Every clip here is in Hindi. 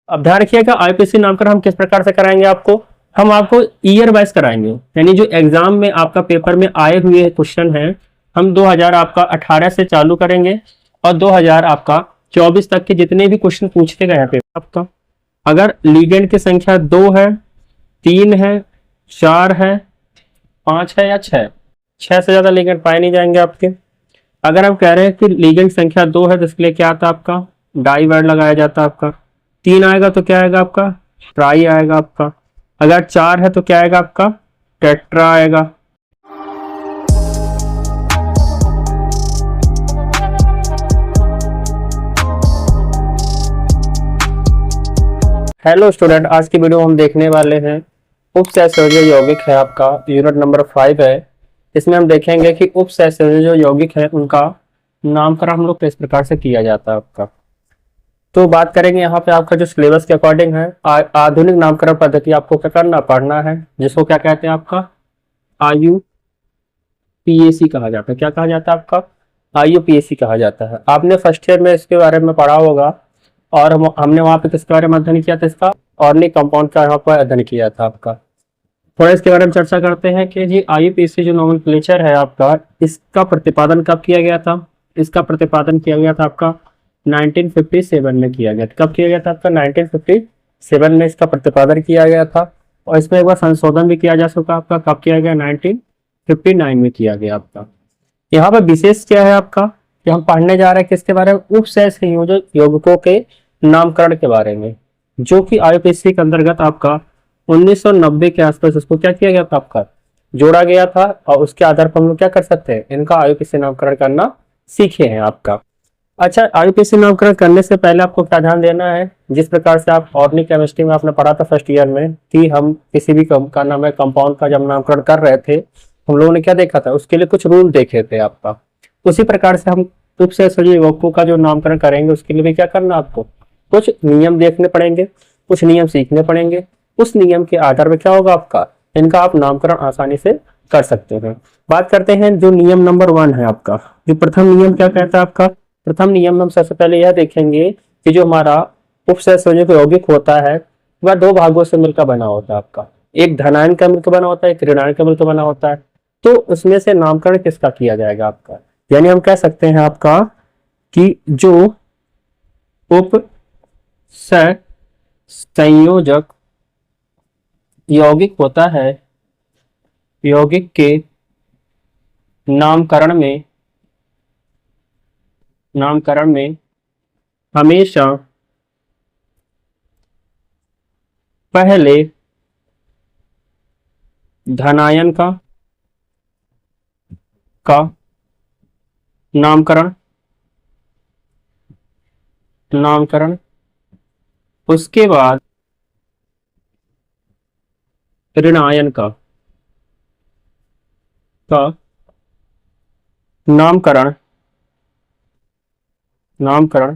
अब ध्यान रखिएगा आईपीएससी नामकरण हम किस प्रकार से कराएंगे आपको, हम आपको ईयर वाइज कराएंगे, यानी जो एग्जाम में आपका पेपर में आए हुए क्वेश्चन हैं हम 2000 आपका 18 से चालू करेंगे और 2000 आपका 24 तक के जितने भी क्वेश्चन पूछते गए हैं पेपर आपका, अगर लीगेंड की संख्या 2 है, 3 है, 4 है, 5 है या 6 से ज्यादा लीगेंड पाए नहीं जाएंगे आपके। अगर हम कह रहे हैं कि लीगेंड संख्या 2 है तो इसके लिए क्या आता है आपका, डाई वर्ड लगाया जाता है आपका। 3 आएगा तो क्या आएगा आपका, ट्राई आएगा आपका। अगर 4 है तो क्या आएगा आपका, टेट्रा आएगा। हेलो स्टूडेंट, आज की वीडियो हम देखने वाले हैं उपसहसंयोजक यौगिक है आपका, यूनिट नंबर 5 है। इसमें हम देखेंगे कि उपसहसंयोजक जो यौगिक है उनका नामकरण हम लोग किस प्रकार से किया जाता है आपका। तो बात करेंगे यहाँ पे आपका जो सिलेबस के अकॉर्डिंग है, आधुनिक नामकरण पद्धति आपको क्या करना पढ़ना है, जिसको क्या कहते हैं आपका IUPAC कहा जाता है। क्या कहा जाता है आपका, IUPAC कहा जाता है। आपने फर्स्ट ईयर में इसके बारे में पढ़ा होगा और हमने वहां पे किसके बारे में अध्ययन किया था, इसका ऑर्गेनिक कंपाउंड का यहाँ पर अध्ययन किया था आपका। थोड़ा इसके बारे में चर्चा करते हैं कि जी IUPAC जो नोमेनक्लेचर है आपका, इसका प्रतिपादन कब किया गया था। इसका प्रतिपादन किया गया था आपका 1957 में किया गया था। कब किया गया था आपका, 1957 में इसका प्रतिपादन किया गया था। और इसमें एक बार संशोधन भी किया जा चुका आपका, कब किया गया, 1959 में किया गया आपका। यहाँ पर विशेष क्या है आपका कि हम पढ़ने जा रहे हैं किसके बारे में, उपसहसंयोजक यौगिकों के नामकरण के बारे में, जो कि IUPAC के अंतर्गत आपका 1990 के आसपास उसको क्या किया गया था आपका, जोड़ा गया था। और उसके आधार पर हम लोग क्या कर सकते हैं, इनका IUPAC नामकरण करना सीखे हैं आपका। अच्छा, IUPAC नामकरण करने से पहले आपको क्या ध्यान देना है, जिस प्रकार से आप ऑर्गेनिक केमिस्ट्री में आपने पढ़ा था फर्स्ट ईयर में कि हम किसी भी का नाम है कंपाउंड का जब नामकरण कर रहे थे, हम लोगों ने क्या देखा था, उसके लिए कुछ रूल देखे थे आपका। उसी प्रकार से हम उपसहसंयोजक यौगिकों का जो नामकरण करेंगे उसके लिए भी क्या करना, आपको कुछ नियम देखने पड़ेंगे, कुछ नियम सीखने पड़ेंगे। उस नियम के आधार पर क्या होगा आपका, इनका आप नामकरण आसानी से कर सकते हैं। बात करते हैं जो नियम नंबर 1 है आपका, जो प्रथम नियम क्या कहता है आपका। प्रथम नियम हम सबसे पहले यह देखेंगे कि जो हमारा उपसहसंयोजक यौगिक होता है वह 2 भागों से मिलकर बना होता है आपका। एक धनायन का मिलकर बना होता है, एक ऋणायन का मिलकर बना होता है। तो उसमें से नामकरण किसका किया जाएगा आपका, यानी हम कह सकते हैं आपका कि जो उपसहसंयोजक यौगिक होता है, यौगिक के नामकरण में हमेशा पहले धनायन का नामकरण, उसके बाद ऋणायन का नामकरण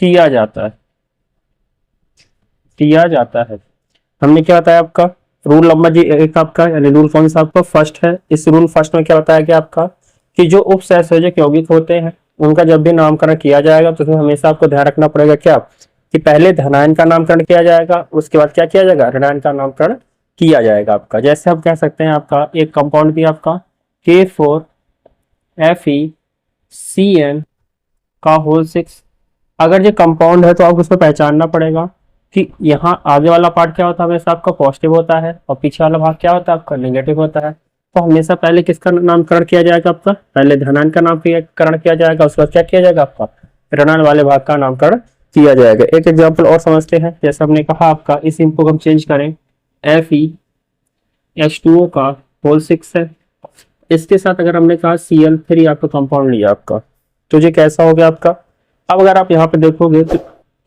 किया जाता है। हमने क्या बताया आपका, रूल नंबर जी एक आपका, यानी रूल कौन सा आपका, फर्स्ट है। इस रूल फर्स्ट में क्या बताया गया आपका कि जो उपसहसंयोजक यौगिक होते हैं उनका जब भी नामकरण किया जाएगा तो उसमें हमेशा आपको ध्यान रखना पड़ेगा क्या, कि पहले धनायन का नामकरण किया जाएगा, उसके बाद क्या किया जाएगा, ऋणायन का नामकरण किया जाएगा आपका। जैसे हम कह सकते हैं आपका एक कंपाउंड भी आपका K4FeCN का होल 6, अगर ये कंपाउंड है तो आपको उसको पहचानना पड़ेगा कि यहाँ आगे वाला पार्ट क्या होता है, हमेशा आपका पॉजिटिव होता है और पीछे वाला भाग क्या होता है आपका नेगेटिव होता है। तो हमेशा पहले किसका नामकरण किया जाएगा आपका, पहले धनायन का नामकरण किया जाएगा, उसके बाद क्या किया जाएगा आपका, ऋणायन वाले भाग का नामकरण किया जाएगा। एक एग्जाम्पल और समझते हैं, जैसे हमने कहा आपका इस इंपो को हम चेंज करें, FeH2O का होल 6 है, इसके साथ अगर हमने कहा Cl3 आपका कंपाउंड लिया आपका, तो ये कैसा हो गया आपका। अब अगर आप यहाँ पे देखोगे तो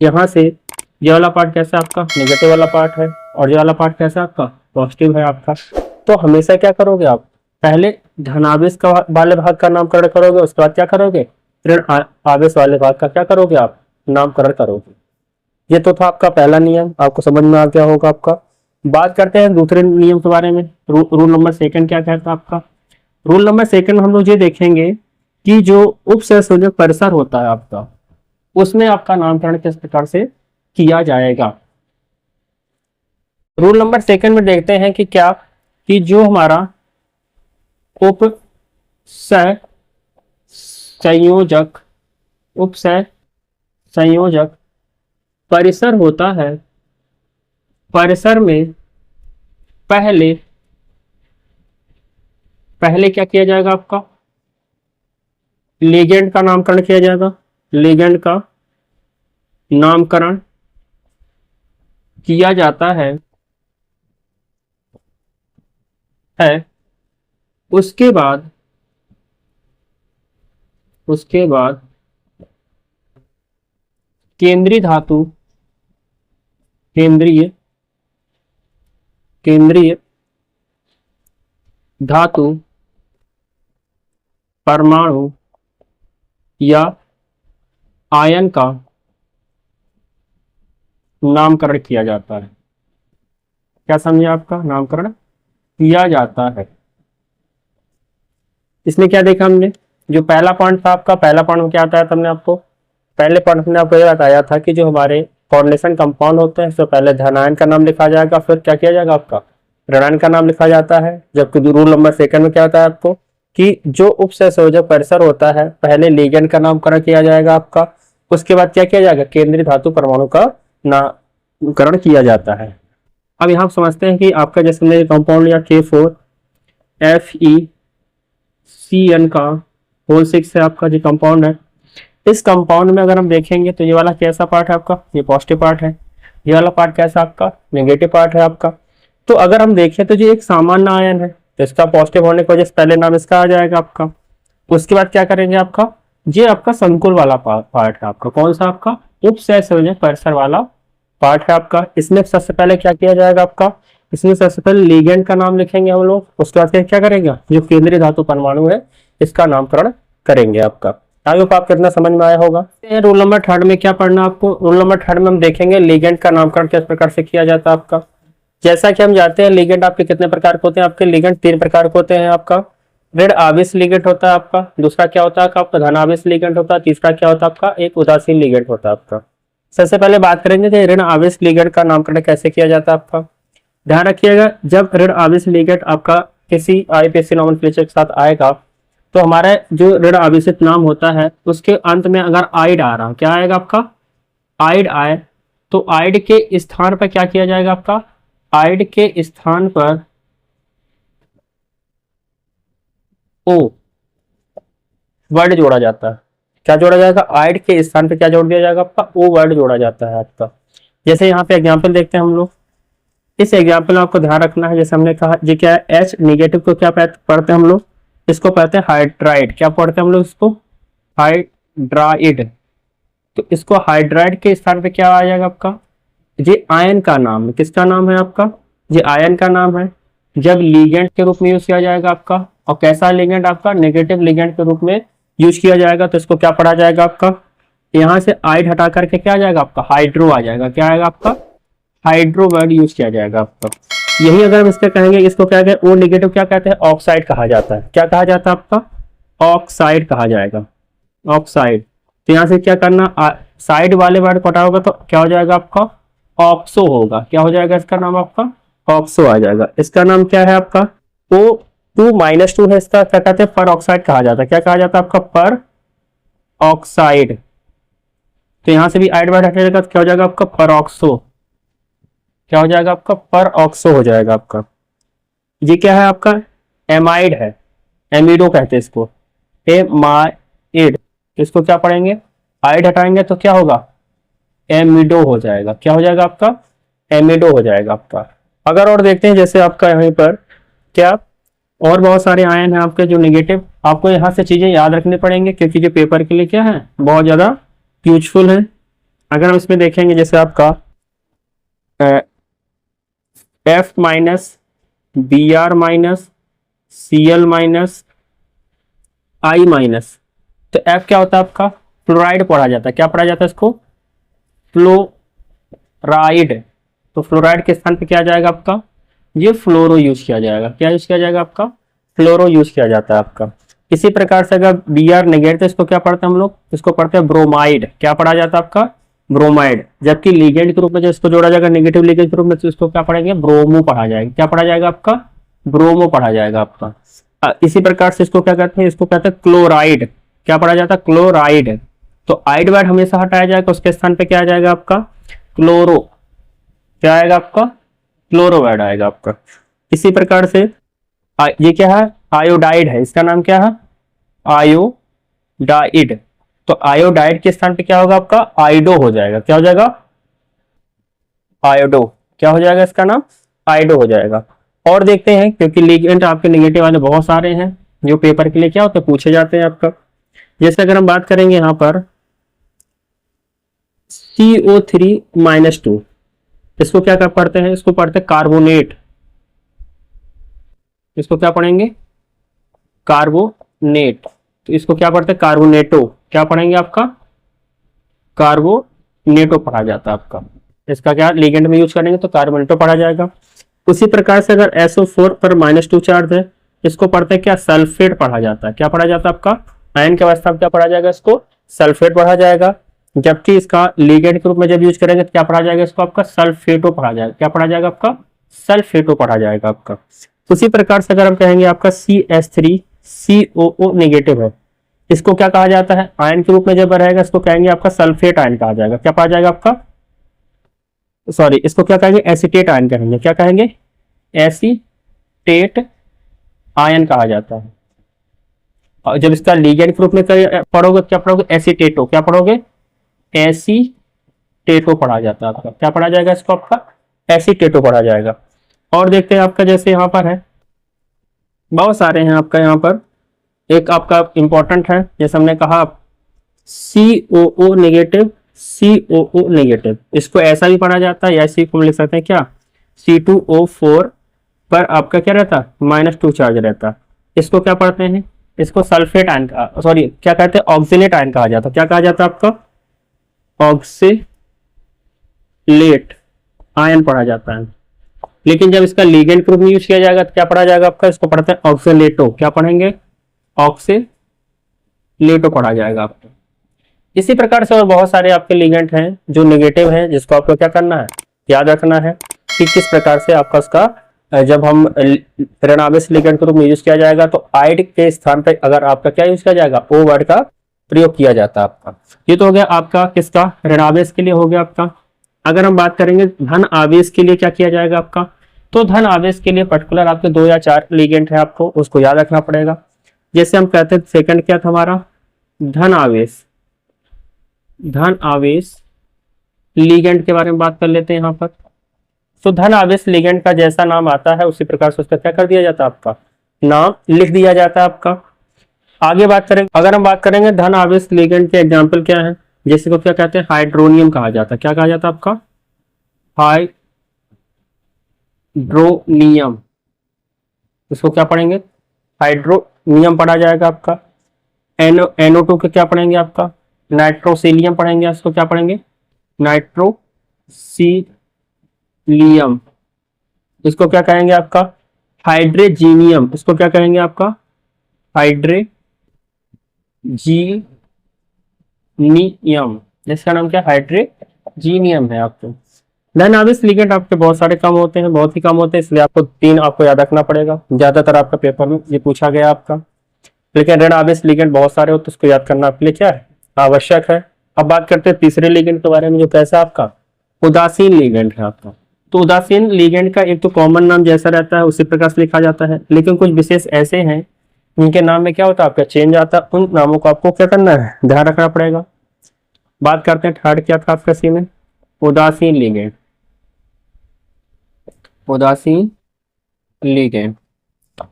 यहाँ से ये वाला पार्ट कैसा आपका, नेगेटिव वाला पार्ट है, और ये वाला पार्ट कैसा आपका, पॉजिटिव है आपका। तो हमेशा क्या करोगे आप, पहले धनावेश का वाले भाग का नामकरण करोगे, उसके बाद क्या करोगे, ऋण आवेश वाले भाग का क्या करोगे आप, नामकरण करोगे। ये तो था आपका पहला नियम, आपको समझ में आ गया होगा आपका। बात करते हैं दूसरे नियम के बारे में। रूल नंबर 2 क्या कहता है आपका। रूल नंबर 2 हम लोग ये देखेंगे कि जो उपसहसंयोजक परिसर होता है आपका, उसमें आपका नामकरण किस प्रकार से किया जाएगा। रूल नंबर सेकंड में देखते हैं कि क्या कि जो हमारा उप सह संयोजक उप सह संयोजक परिसर होता है, परिसर में पहले पहले क्या किया जाएगा, आपका लिगेंड का नामकरण किया जाएगा, लिगेंड का नामकरण किया जाता है उसके बाद केंद्रीय धातु केंद्रीय धातु परमाणु या आयन का नामकरण किया जाता है। क्या समझे, आपका नामकरण किया जाता है। इसमें क्या देखा हमने, जो पहला पॉइंट था आपका, पहला पॉइंट में क्या बताया था हमने आपको, पहले पॉइंट में आपको ये बताया था कि जो हमारे कोऑर्डिनेशन कंपाउंड होते हैं इससे पहले धनायन का नाम लिखा जाएगा, फिर क्या किया जाएगा, आपका ऋणायन का नाम लिखा जाता है। जबकि रूल नंबर सेकंड में क्या होता है आपको कि जो उपसहसंयोजक परिसर होता है पहले लिगेंड का नामकरण किया जाएगा आपका, उसके बाद क्या किया जाएगा, केंद्रीय धातु परमाणु का नामकरण किया जाता है। अब यहाँ समझते हैं कि आपका जैसे हमने कंपाउंड लिया K4FeCN का होल 6 है आपका जो कंपाउंड है। इस कंपाउंड में अगर हम देखेंगे तो ये वाला कैसा पार्ट है आपका, ये पॉजिटिव पार्ट है, ये वाला पार्ट कैसा आपका नेगेटिव पार्ट है आपका। तो अगर हम देखें तो ये एक सामान्य आयन है, तो इसका पॉजिटिव होने की वजह से पहले नाम इसका आ जाएगा आपका। उसके बाद क्या करेंगे, आपका ये आपका संकुल वाला पार्ट है आपका, कौन सा आपका उपसहसंयोजक परिसर वाला पार्ट है आपका। इसमें सबसे पहले क्या किया जाएगा आपका, इसमें सबसे पहले लिगेंड का नाम लिखेंगे हम लोग, उसके बाद क्या करेंगे, जो केंद्रीय धातु परमाणु है इसका नामकरण करेंगे आपका। आई होप आपको कितना समझ में आया होगा। रूल नंबर थर्ड में क्या पढ़ना आपको, रूल नंबर थर्ड में हम देखेंगे लिगेंड का नामकरण किस प्रकार से किया जाता है आपका। जैसा कि हम जानते हैं लिगेंड आपके कितने प्रकार के होते हैं, आपके लिगेंड 3 प्रकार के होते हैं आपका। ऋण आवेश लिगेंड होता है आपका, दूसरा क्या होता है आपका धन आवेश लिगेंड होता है, तीसरा क्या होता है आपका एक उदासीन लिगेंड होता है आपका। सबसे पहले बात करेंगे कि ऋण आवेश लिगेंड का नामकरण कैसे किया जाता है आपका। ध्यान रखिएगा, जब ऋण आवेश लिगेंड आपका किसी आईपीएससी नोमेनक्लेचर के साथ आएगा तो हमारा जो ऋण आवेशित नाम होता है उसके अंत में अगर आइड आ रहा, क्या आएगा आपका आइड आए, तो आइड के स्थान पर क्या किया जाएगा आपका, आइड के स्थान पर ओ वर्ड जोड़ा जाता है। क्या जोड़ा जाएगा, आइड के स्थान पे क्या जोड़ दिया जाएगा आपका ओ वर्ड जोड़ा जाता है आपका। जैसे यहाँ पे एग्जांपल देखते हैं हम लोग, इस एग्जांपल में आपको ध्यान रखना है, जैसे हमने कहा ये क्या है H निगेटिव को क्या पढ़ते हैं हम लोग, इसको पढ़ते हैं हाइड्राइड। क्या पढ़ते हैं हम लोग इसको, हाइड्राइड। तो इसको हाइड्राइड के स्थान पे क्या आ जाएगा आपका, ये आयन का नाम है, किसका नाम है आपका, ये आयन का नाम है। जब लिगेंड के रूप में यूज किया जाएगा आपका, और कैसा लिगेंड आपका नेगेटिव लिगेंड के रूप में यूज किया जाएगा, तो इसको क्या पढ़ा जाएगा आपका, यहाँ से आइड हटा करके क्या आ जाएगा आपका हाइड्रो आ जाएगा, क्या आएगा आपका हाइड्रो वर्ड यूज किया जाएगा आपका। यही अगर हम इसके कहेंगे, इसको क्या कहते हैं ओ नेगेटिव क्या कहते हैं ऑक्साइड कहा जाता है। क्या कहा जाता है आपका ऑक्साइड कहा जाएगा, ऑक्साइड। तो यहाँ से क्या करना, साइड वाले वर्ड को हटाओगे तो क्या हो जाएगा आपका ऑक्सो होगा, क्या हो जाएगा इसका नाम आपका ऑक्सो आ जाएगा। इसका नाम क्या है आपका O2-2 है, इसका क्या कहते हैं पर ऑक्साइड कहा जाता है। क्या कहा जाता है आपका पर ऑक्साइड। तो यहां से भी आइड वर्ड हटेगा तो क्या हो जाएगा आपका परऑक्सो, क्या हो जाएगा आपका परऑक्सो हो जाएगा आपका। ये क्या है आपका एमाइड है, एमिडो कहते हैं इसको, एमाइड। इसको क्या पढ़ेंगे, आइड हटाएंगे तो क्या होगा एमिडो हो जाएगा, क्या हो जाएगा आपका एमिडो हो जाएगा आपका। अगर और देखते हैं जैसे आपका यहीं पर क्या और बहुत सारे आयन हैं आपके जो नेगेटिव, आपको यहाँ से चीजें याद रखनी पड़ेंगे क्योंकि जो पेपर के लिए क्या है बहुत ज्यादा यूजफुल है। अगर हम इसमें देखेंगे जैसे आपका F minus Br minus Cl minus I minus, तो F क्या होता है आपका फ्लोराइड पढ़ा जाता है। क्या पढ़ा जाता है इसको फ्लोराइड। तो फ्लोराइड के स्थान पे क्या आ जाएगा आपका ये फ्लोरो यूज किया जाएगा। क्या यूज किया जाएगा आपका फ्लोरो यूज किया जाता है आपका। इसी प्रकार से अगर Br नेगेटिव तो इसको क्या पढ़ते हैं हम लोग, इसको पढ़ते हैं ब्रोमाइड। क्या पढ़ा जाता है आपका ब्रोमाइड, जबकि लिगेंड के रूप में जो इसको जोड़ा जाएगा नेगेटिव लिगेंड के रूप में, तो इसको क्या पढ़ेंगे, ब्रोमो पढ़ा जाएगा। क्या पढ़ा जाएगा आपका, ब्रोमो पढ़ा जाएगा आपका। इसी प्रकार से इसको क्या कहते हैं, इसको कहते हैं क्लोराइड। क्या पढ़ा जाता है, क्लोराइड। तो आइड वर्ड हमेशा हटाया जाएगा, उसके स्थान पे क्या आ जाएगा आपका, क्लोरो। क्या आएगा आपका, क्लोरो वर्ड आएगा आपका। इसी प्रकार से ये क्या है, आयोडाइड है, इसका नाम क्या है, आयोडाइड। तो आयोडाइड के स्थान पे क्या होगा आपका, आइडो हो जाएगा। क्या हो जाएगा, आयोडो। क्या हो जाएगा इसका नाम, आइडो हो जाएगा। और देखते हैं, क्योंकि लिगेंड आपके नेगेटिव वाले बहुत सारे हैं जो पेपर के लिए क्या होते हैं, पूछे जाते हैं आपका। जैसे अगर हम बात करेंगे यहाँ पर CO3-2, इसको क्या पढ़ते हैं, इसको पढ़ते हैं कार्बोनेट। इसको क्या पढ़ेंगे, कार्बोनेट। तो इसको क्या पढ़ते हैं, कार्बोनेटो। क्या पढ़ेंगे आपका, कार्बोनेटो पढ़ा जाता है आपका। इसका क्या लिगेंड में यूज करेंगे तो कार्बोनेटो पढ़ा जाएगा। उसी प्रकार से अगर SO4 पर -2 चार्ज है, इसको पढ़ते हैं क्या, सल्फेट पढ़ा जाता है। क्या पढ़ा जाता है आपका, आयन की अवस्था में क्या पढ़ा जाएगा, इसको सल्फेट पढ़ा जाएगा। जबकि इसका लिगेंड के रूप में जब यूज करेंगे तो क्या पढ़ा जाएगा, इसको आपका सल्फेटो पढ़ा जाएगा। क्या पढ़ा जाएगा आपका, सल्फेटो पढ़ा जाएगा आपका। उसी प्रकार से अगर हम कहेंगे आपका CH3COO नेगेटिव है, इसको क्या कहा जाता है, आयन के रूप में जब रहेगा इसको कहेंगे आपका सल्फेट आयन कहा जाएगा। क्या कहा जाएगा आपका, सॉरी, इसको क्या कहेंगे, एसीटेट आयन कहेंगे। क्या कहेंगे, एसीटेट आयन कहा जाता है। और जब इसका लिगेंड के रूप में पढ़ोगे क्या पढ़ोगे, एसीटेटो। क्या पढ़ोगे, एसीटेटो पढ़ा जाता है आपका। क्या पढ़ा जाएगा इसको आपका, एसीटेटो पढ़ा जाएगा। और देखते हैं आपका, जैसे यहाँ पर है, बहुत सारे हैं आपका यहाँ पर। एक आपका इंपॉर्टेंट है, जैसे हमने कहा COO नेगेटिव, COO नेगेटिव, इसको ऐसा भी पढ़ा जाता है, या इसी को लिख सकते हैं क्या, C2O4 पर आपका क्या रहता है, -2 चार्ज रहता है। इसको क्या पढ़ते हैं, इसको सल्फेट आयन का, सॉरी क्या कहते हैं, ऑक्सिलेट आयन कहा जाता है। क्या कहा जाता है आपका, ऑक्सिलेट आयन पढ़ा जाता है। लेकिन जब इसका लिगेंड के रूप में यूज किया जाएगा तो क्या पढ़ा जाएगा आपका, इसको पढ़ते हैं ऑक्सीलेटो। क्या पढ़ेंगे, ऑक्सीलेटो पढ़ा जाएगा आपको। इसी प्रकार से और बहुत सारे आपके लिगेंड हैं जो नेगेटिव हैं, जिसको आपको क्या करना है, याद रखना है कि किस प्रकार से आपका उसका जब हम ऋणावेश लिगेंड के रूप में यूज किया जाएगा तो आइड के स्थान पर अगर आपका क्या यूज किया जाएगा, ओ वर्ड का प्रयोग किया जाता है आपका। ये तो हो गया आपका किसका, ऋणावेश के लिए हो गया आपका। अगर हम बात करेंगे धन आवेश के लिए क्या किया जाएगा आपका, तो धन आवेश के लिए पर्टिकुलर आपके 2 या 4 लिगेंड है, आपको उसको याद रखना पड़ेगा। जैसे हम कहते हैं सेकंड क्या था हमारा, धन आवेश। धन आवेश लिगेंड के बारे में बात कर लेते हैं यहाँ पर। तो धन आवेश लिगेंड का जैसा नाम आता है उसी प्रकार से उसका क्या कर दिया जाता है, आपका नाम लिख दिया जाता है आपका। आगे बात करेंगे, अगर हम बात करेंगे धन आवेश लिगेंड के एग्जाम्पल क्या है, जैसे को क्या कहते हैं, हाइड्रोनियम कहा जाता है। क्या कहा जाता है आपका, हाइड्रोनियम। इसको क्या पढ़ेंगे, हाइड्रोनियम पढ़ा जाएगा आपका। NO2 के क्या पढ़ेंगे आपका, नाइट्रोसिलियम पढ़ेंगे। इसको क्या पढ़ेंगे, नाइट्रोसिलियम। इसको क्या कहेंगे आपका, हाइड्रोजीनियम। इसको क्या कहेंगे आपका, हाइड्रोजीनियम। इसका नाम क्या, हाइड्रोजीनियम है आपको। धन आवेश लिगेंड आपके बहुत सारे कम होते हैं, बहुत ही कम होते हैं, इसलिए आपको 3 आपको याद रखना पड़ेगा। ज्यादातर आपका पेपर में ये पूछा गया आपका। लेकिन ऋण आवेश लिगेंड बहुत सारे होते हैं, उसको याद करना आपके लिए क्या है, आवश्यक है। अब बात करते हैं तीसरे लिगेंड के बारे में, जो कैसा आपका उदासीन लिगेंड है आपका। तो उदासीन लिगेंड का एक तो कॉमन नाम जैसा रहता है उसी प्रकार से लिखा जाता है, लेकिन कुछ विशेष ऐसे हैं उनके नाम में क्या होता है आपका चेंज आता है। उन नामों को आपको क्या करना है, ध्यान रखना पड़ेगा। बात करते हैं थर्ड क्या था आपका सी में, उदासीन लिगेंड। उदासीन लिगेंड,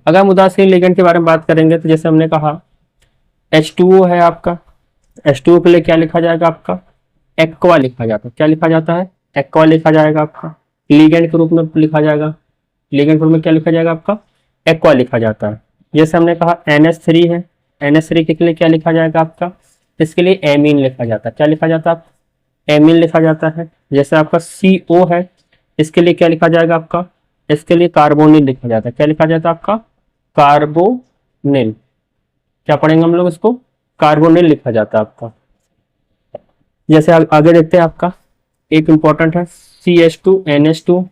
अगर हम उदासीन लिगेंड के बारे में बात करेंगे तो जैसे हमने कहा H2O है आपका। H2O के लिए क्या लिखा जाएगा आपका, एक्वा लिखा जाता है। क्या लिखा जाता है, एक्वा लिखा जाएगा आपका। लिगेंड के रूप में लिखा जाएगा, लिगेंड के रूप में क्या लिखा जाएगा आपका, एक्वा लिखा जाता है। जैसे हमने कहा NH3 है, NH3 के लिए क्या लिखा जाएगा आपका, इसके लिए एमीन लिखा जाता है। क्या लिखा जाता है, एमीन लिखा जाता है। जैसे आपका CO है, इसके लिए क्या लिखा जाएगा आपका, इसके लिए कार्बोनिल लिखा जाता है। क्या लिखा जाता है आपका, कार्बोनिल। क्या पढ़ेंगे हम लोग इसको, कार्बोनिल लिखा जाता है आपका। जैसे आगे देखते हैं आपका एक इंपॉर्टेंट है CH2NH2,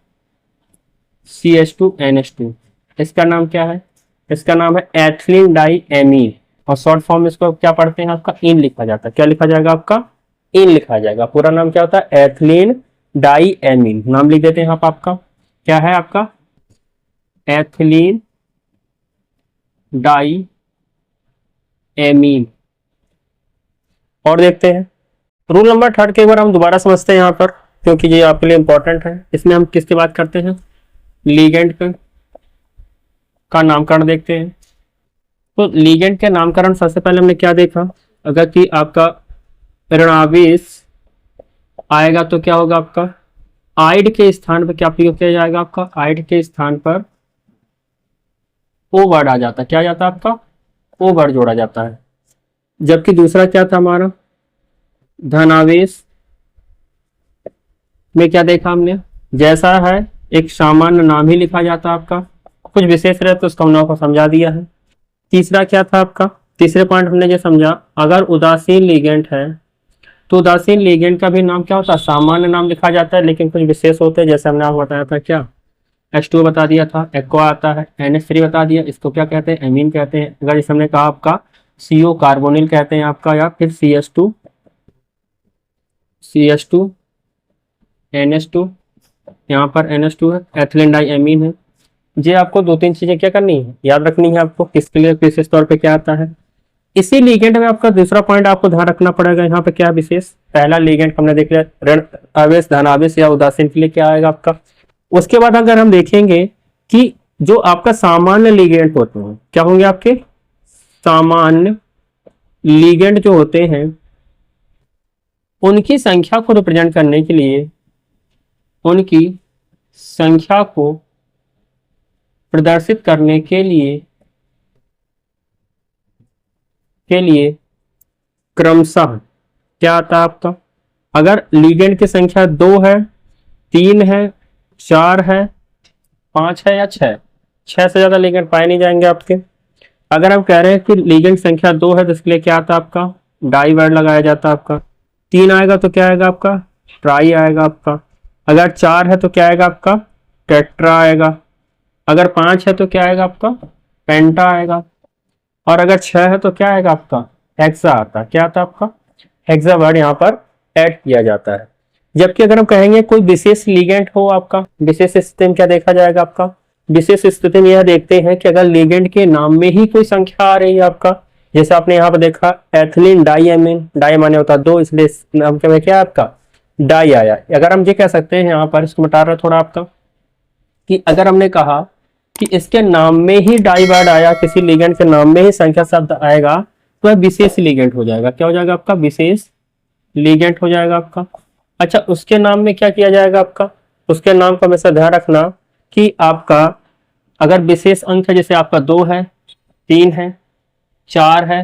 CH2NH2, इसका नाम क्या है? इसका नाम है एथिलीन डाई एमीन, और शॉर्ट फॉर्म इसको क्या पढ़ते हैं आपका? इन लिखा जाता है। क्या लिखा जाएगा आपका? इन लिखा जाएगा। पूरा नाम क्या होता है? Ethylene diamine. नाम लिख देते हैं आप आपका, क्या है आपका? Ethylene diamine. और देखते हैं रूल नंबर 3 के एक बार हम दोबारा समझते हैं यहाँ पर, क्योंकि ये आपके लिए इंपॉर्टेंट है। इसमें हम किसकी बात करते हैं? लीगेंड का नामकरण देखते हैं। तो लीगेंड के नामकरण सबसे पहले हमने क्या देखा? अगर कि आपका ऋणावेश आएगा तो क्या होगा आपका? आइड के स्थान पर क्या प्रयोग किया जाएगा आपका? आइड के स्थान पर ओ वर्ड आ जाता है। क्या आ जाता है आपका? ओ वर्ड जोड़ा जाता है। जबकि दूसरा क्या था हमारा? धनावेश में क्या देखा हमने? जैसा है एक सामान्य नाम ही लिखा जाता है आपका, कुछ विशेष रहे तो उसको हम लोगों को समझा दिया है। तीसरा क्या था आपका? तीसरे पॉइंट हमने ये समझा, अगर उदासीन लीगेंड है तो उदासीन लीगेंड का भी नाम क्या होता है? सामान्य नाम लिखा जाता है, लेकिन कुछ विशेष होते हैं। जैसे हमने आपको बताया था, क्या H2 बता दिया था, एक्वा आता है, NH3 बता दिया, इसको क्या कहते हैं? एमीन कहते हैं। अगर इस हमने कहा आपका CO कार्बोनिल कहते हैं आपका, या फिर CH2 NH2, यहाँ पर NH2 है, एथिलीन डाई एमीन है। ये आपको 2-3 चीजें क्या करनी है? याद रखनी है आपको, किसके लिए विशेष तौर पे क्या आता है। इसी लीगेंड में आपका दूसरा पॉइंट आपको ध्यान रखना पड़ेगा। यहाँ पे क्या विशेष? पहला लीगेंड हमने देख लिया, ऋण आवेश, धनावेश या उदासीन के लिए क्या आएगा आपका। उसके बाद अगर हम देखेंगे कि जो आपका सामान्य लीगेंड होते हैं, क्या होंगे आपके? सामान्य लीगेंड जो होते हैं, उनकी संख्या को रिप्रेजेंट करने के लिए, उनकी संख्या को प्रदर्शित करने के लिए क्रमशः क्या आता है आपका? अगर लीगेंड की संख्या 2 है, 3 है, 4 है, 5 है या 6 से ज्यादा लीगेंड पाए नहीं जाएंगे आपके। अगर हम कह रहे हैं कि लीगेंड संख्या 2 है तो इसके लिए क्या आता है आपका? डाई वर्ड लगाया जाता है आपका। 3 आएगा तो क्या आएगा आपका? ट्राई आएगा आपका। अगर 4 है तो क्या आएगा आपका? टेट्रा आएगा। अगर 5 है तो क्या आएगा आपका? पेंटा आएगा। और अगर 6 है तो क्या आएगा आपका? हेक्सा आता है। क्या आता है आपका? हेक्सा वर्ड यहाँ पर ऐड किया जाता है। जबकि अगर हम कहेंगे कोई विशेष लीगेंड हो आपका, विशेष स्थिति में क्या देखा जाएगा आपका? विशेष स्थिति में यह देखते हैं कि अगर लीगेंड के नाम में ही कोई संख्या आ रही है आपका, जैसे आपने यहाँ पर देखा एथिलीन डाई एमीन, डाई माने होता है 2, इसलिए नाम के में क्या आपका? डाई आया। अगर हम ये कह सकते हैं यहाँ पर, इसको मिटा रहा थोड़ा आपका, कि अगर हमने कहा कि इसके नाम में ही डाई वर्ड आया, किसी लीगेंड के नाम में ही संख्या शब्द आएगा, तो वह विशेष लीगेंड हो जाएगा। क्या हो जाएगा आपका? विशेष लीगेंड हो जाएगा आपका। अच्छा, उसके नाम में क्या किया जाएगा आपका? उसके नाम का हमेशा ध्यान रखना कि आपका अगर विशेष अंक है, जैसे आपका 2 है, 3 है, 4 है,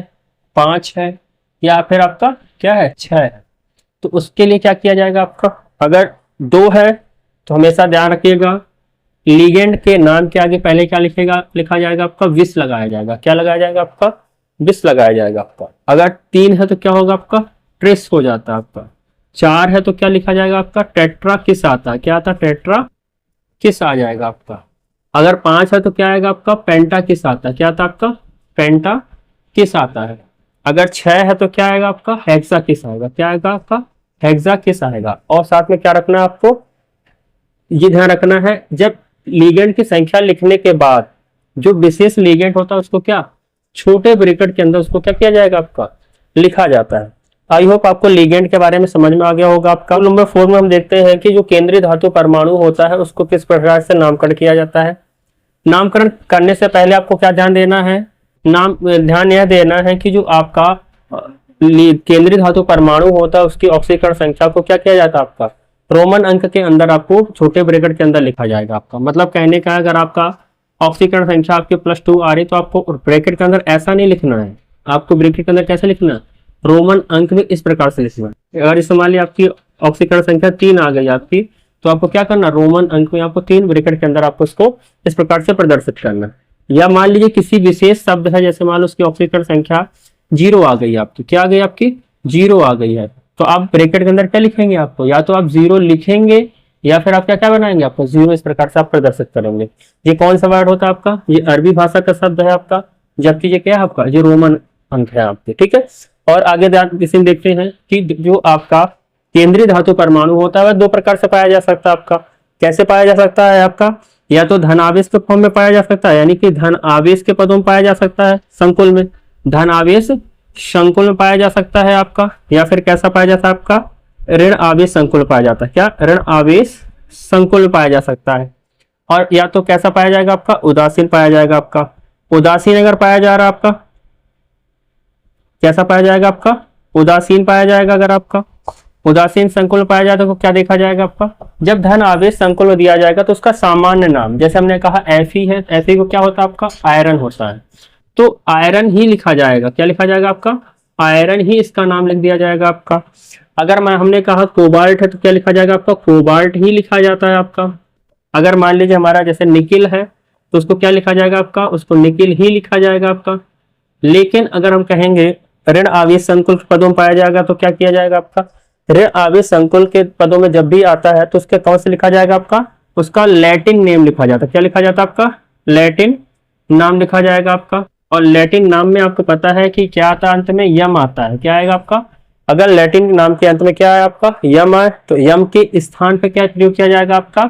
5 है, या फिर आपका क्या है? 6 है, तो उसके लिए क्या किया जाएगा आपका? अगर 2 है तो हमेशा ध्यान रखिएगा, लीगेंड के नाम के आगे पहले क्या लिखा जाएगा आपका? विस लगाया जाएगा। क्या लगाया जाएगा आपका? विस लगाया जाएगा आपका। अगर 3 है तो क्या होगा आपका? ट्रेस हो जाता है आपका। 4 है तो क्या लिखा जाएगा आपका? टेट्रा किस आता है। क्या आता है? टेट्रा किस आ जाएगा आपका। अगर 5 है तो क्या आएगा आपका? पेंटा किस आता है। क्या आता है आपका? पेंटा किस आता है। अगर 6 है तो क्या आएगा आपका? हेक्सा किस आएगा। क्या आएगा आपका? हेक्सा किस आएगा। और साथ में क्या रखना है आपको? ये ध्यान रखना है, जब लीगेंड की संख्या लिखने के बाद जो विशेष लीगेंड होता है उसको क्या छोटे ब्रैकेट के अंदर उसको क्या किया जाएगा आपका? लिखा जाता है। आई होप आपको लीगेंड के बारे में समझ में आ गया होगा आपका। नंबर 4 में हम देखते हैं कि जो केंद्रीय धातु परमाणु होता है उसको किस प्रकार से नामकरण किया जाता है। नामकरण करने से पहले आपको क्या ध्यान देना है? ध्यान यह देना है कि जो आपका केंद्रीय धातु परमाणु होता है उसकी ऑक्सीकरण संख्या को क्या किया जाता है आपका? रोमन अंक के अंदर आपको छोटे ब्रैकेट के अंदर लिखा जाएगा आपका। मतलब कहने का अगर आपका ऑक्सीकरण संख्या आपके +2 आ रही तो आपको ब्रैकेट के अंदर ऐसा नहीं लिखना है, आपको ब्रैकेट के अंदर कैसे लिखना है? रोमन अंक में इस प्रकार से लिखना है। अगर इस मान ली आपकी ऑक्सीकरण संख्या 3 आ गई आपकी, तो आपको क्या करना? रोमन अंक में आपको 3 ब्रैकेट के अंदर आपको इसको इस प्रकार से प्रदर्शित करना है। या मान लीजिए किसी विशेष शब्द है, जैसे मान लो उसकी ऑक्सीकरण संख्या 0 आ गई आपकी। क्या आ गई आपकी? 0 आ गई है, तो आप ब्रैकेट के अंदर क्या लिखेंगे, आपको या तो आप 0 लिखेंगे या फिर आप क्या क्या बनाएंगे, आपको 0 इस प्रकार से आप प्रदर्शित करेंगे। ये कौन सा वर्ड होता है आपका, ये अरबी भाषा का शब्द है आपका, जबकि ये क्या है आपका, ये रोमन अंक है आपके, ठीक है। और आगे इसमें देखते हैं कि जो आपका केंद्रीय धातु परमाणु होता है वह 2 प्रकार से पाया जा सकता है आपका। कैसे पाया जा सकता है आपका, या तो धन आवेश के फॉर्म में पाया जा सकता है, यानी कि धन आवेश के पदों में पाया जा सकता है संकुल में, धन आवेश संकुल में पाया जा सकता है आपका, या फिर कैसा पाया जाता है आपका, ऋण आवेश संकुल में पाया जाता है। क्या, ऋण आवेश संकुल में पाया जा सकता है। और या तो कैसा पाया जाएगा आपका, उदासीन पाया जाएगा आपका। उदासीन अगर पाया जा रहा है आपका, कैसा पाया जाएगा आपका, उदासीन पाया जाएगा। अगर आपका उदासीन संकुल में पाया जाता है तो क्या देखा जाएगा आपका, जब धन आवेश संकुल में दिया जाएगा तो उसका सामान्य नाम, जैसे हमने कहा Fe है, Fe को क्या होता है आपका, आयरन होता है, तो आयरन ही लिखा जाएगा। क्या लिखा जाएगा आपका, आयरन ही इसका नाम लिख दिया जाएगा आपका। अगर हमने कहा कोबाल्ट है तो क्या लिखा जाएगा आपका, कोबाल्ट ही लिखा जाता है आपका। अगर मान लीजिए हमारा जैसे निकिल है तो उसको क्या लिखा जाएगा आपका, उसको निकिल ही लिखा जाएगा आपका। लेकिन अगर हम कहेंगे ऋण आवेश संकुल के पदों में पाया जाएगा तो क्या किया जाएगा आपका, ऋण आवेश संकुल के पदों में जब भी आता है तो उसके कौन से लिखा जाएगा आपका, उसका लैटिन नेम लिखा जाता है। क्या लिखा जाता है आपका, लैटिन नाम लिखा जाएगा आपका। और लैटिन नाम में आपको पता है कि क्या आता है, अंत में यम आता है। क्या आएगा आपका, अगर लैटिन नाम के अंत में क्या है आपका, यम है, तो यम के स्थान पे क्या प्रयोग किया जाएगा आपका,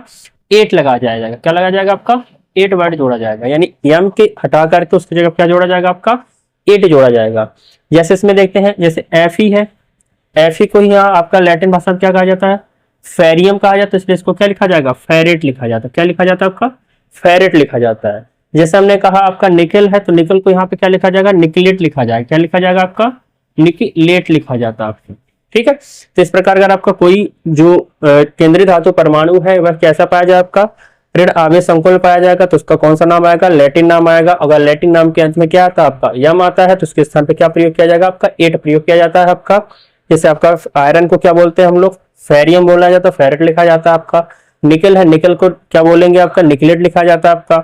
8 लगा जाएगा। क्या लगा जाएगा आपका, 8 वर्ड जोड़ा जाएगा, यानी यम के हटा करके उसकी जगह क्या जोड़ा जाएगा आपका, 8 जोड़ा जाएगा। जैसे इसमें देखते हैं, जैसे Fe है, Fe को यहाँ आपका लैटिन भाषा में क्या कहा जाता है, फेरियम कहा जाता है, इसलिए इसको क्या लिखा जाएगा, फेरेट लिखा जाता है। क्या लिखा जाता है आपका, फेरेट लिखा जाता है। जैसे हमने कहा आपका निकल है तो निकल को यहाँ पे क्या लिखा जाएगा, निकलेट लिखा जाएगा। क्या लिखा जाएगा आपका, निकलेट लिखा जाता है आपको, ठीक है। तो इस प्रकार अगर आपका कोई जो केंद्रीय धातु परमाणु है वह कैसा पाया जाए, आपका ऋण आवेश संकुल में पाया जाएगा तो उसका कौन सा नाम आएगा, लैटिन नाम आएगा। अगर लैटिन नाम के अंत में क्या आता है आपका, यम आता है तो उसके स्थान पे क्या प्रयोग किया जाएगा आपका, 8 प्रयोग किया जाता है आपका। जैसे आपका आयरन को क्या बोलते हैं हम लोग, फेरियम बोला जाता है, फेरेट लिखा जाता है आपका। निकल है, निकल को क्या बोलेंगे आपका, निकलेट लिखा जाता है आपका,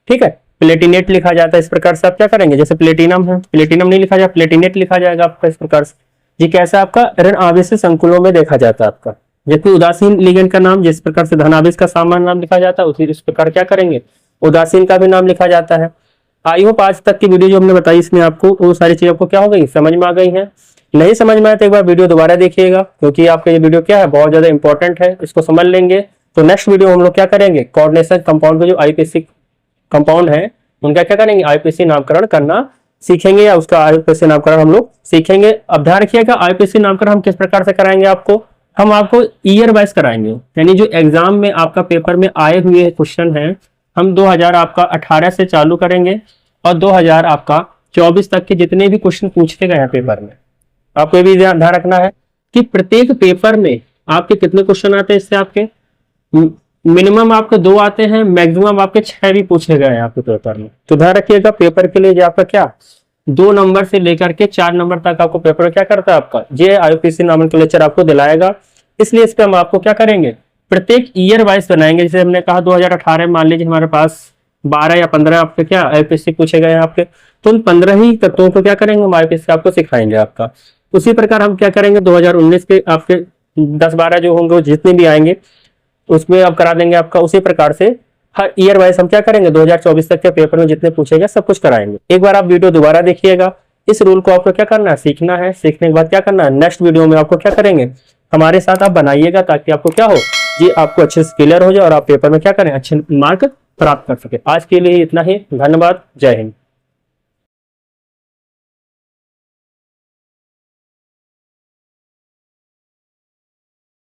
ठीक है। प्लेटिनेट लिखा जाता है। इस प्रकार से आप क्या करेंगे, जैसे प्लेटिनम है, प्लेटिनम नहीं लिखा जाए, प्लेटिनेट लिखा जाएगा आपका इस प्रकार से। ये कैसा आपका ऋण आवेश संकुलों में देखा जाता है आपका। जबकि उदासीन लिगेंड का नाम जिस प्रकार से धन आवेश का सामान्य नाम लिखा जाता है उसी इस प्रकार क्या करेंगे, उदासीन का भी नाम लिखा जाता है। आई होप आज तक की वीडियो जो हमने बताई इसमें आपको वो सारी चीजें आपको क्या हो गई, समझ में आ गई है। नहीं समझ में आए तो एक बार वीडियो दोबारा देखिएगा, क्योंकि आपका ये वीडियो क्या है, बहुत ज्यादा इंपॉर्टेंट है। इसको समझ लेंगे तो नेक्स्ट वीडियो हम लोग क्या करेंगे, कोऑर्डिनेशन कंपाउंड के जो आईपीसी कंपाउंड है उनका क्या करेंगे, आईपीसी नामकरण करना सीखेंगे, या उसका आईपीसी नामकरण हम लोग सीखेंगे। अब ध्यान रखिएगा आईपीसी नामकरण हम किस प्रकार से कराएंगे, हम आपको ईयर वाइज कराएंगे, यानी जो एग्जाम में आपका पेपर में आए हुए क्वेश्चन हैं हम 2018 से चालू करेंगे और 2024 तक के जितने भी क्वेश्चन पूछे गए हैं पेपर में, आपको ये भी ध्यान रखना है कि प्रत्येक पेपर में आपके कितने क्वेश्चन आते हैं। इससे आपके मिनिमम आपके 2 आते हैं, मैक्सिमम आपके 6 भी पूछे गए हैं आपके पेपर में। तो ध्यान रखिएगा पेपर के लिए जो आपका क्या 2 नंबर से लेकर के 4 नंबर तक आपको पेपर क्या करता है, आपका ये आईपीसी नॉमेनक्लेचर आपको दिलाएगा। इसलिए इस पे हम आपको क्या करेंगे, प्रत्येक ईयर वाइज बनाएंगे। जैसे हमने कहा 2018 मान लीजिए हमारे पास 12 या 15 आपके क्या आईपीसी पूछे गए हैं आपके, तो उन 15 ही तत्वों को क्या करेंगे, हम आईपीसी आपको सिखाएंगे आपका। उसी प्रकार हम क्या करेंगे 2019 के आपके 10-12 जो होंगे जितने भी आएंगे उसमें आप करा देंगे आपका। उसी प्रकार से हर ईयर वाइज हम क्या करेंगे 2024 तक के पेपर में जितने पूछेगा सब कुछ कराएंगे। एक बार आप वीडियो दोबारा देखिएगा। इस रूल को आपको क्या करना है, सीखना है। सीखने के बाद क्या करना है, नेक्स्ट वीडियो में आपको क्या करेंगे, हमारे साथ आप बनाइएगा, ताकि आपको क्या हो, ये आपको अच्छे से क्लियर हो जाए और आप पेपर में क्या करें, अच्छे मार्क प्राप्त कर सके। आज के लिए इतना ही, धन्यवाद, जय हिंद।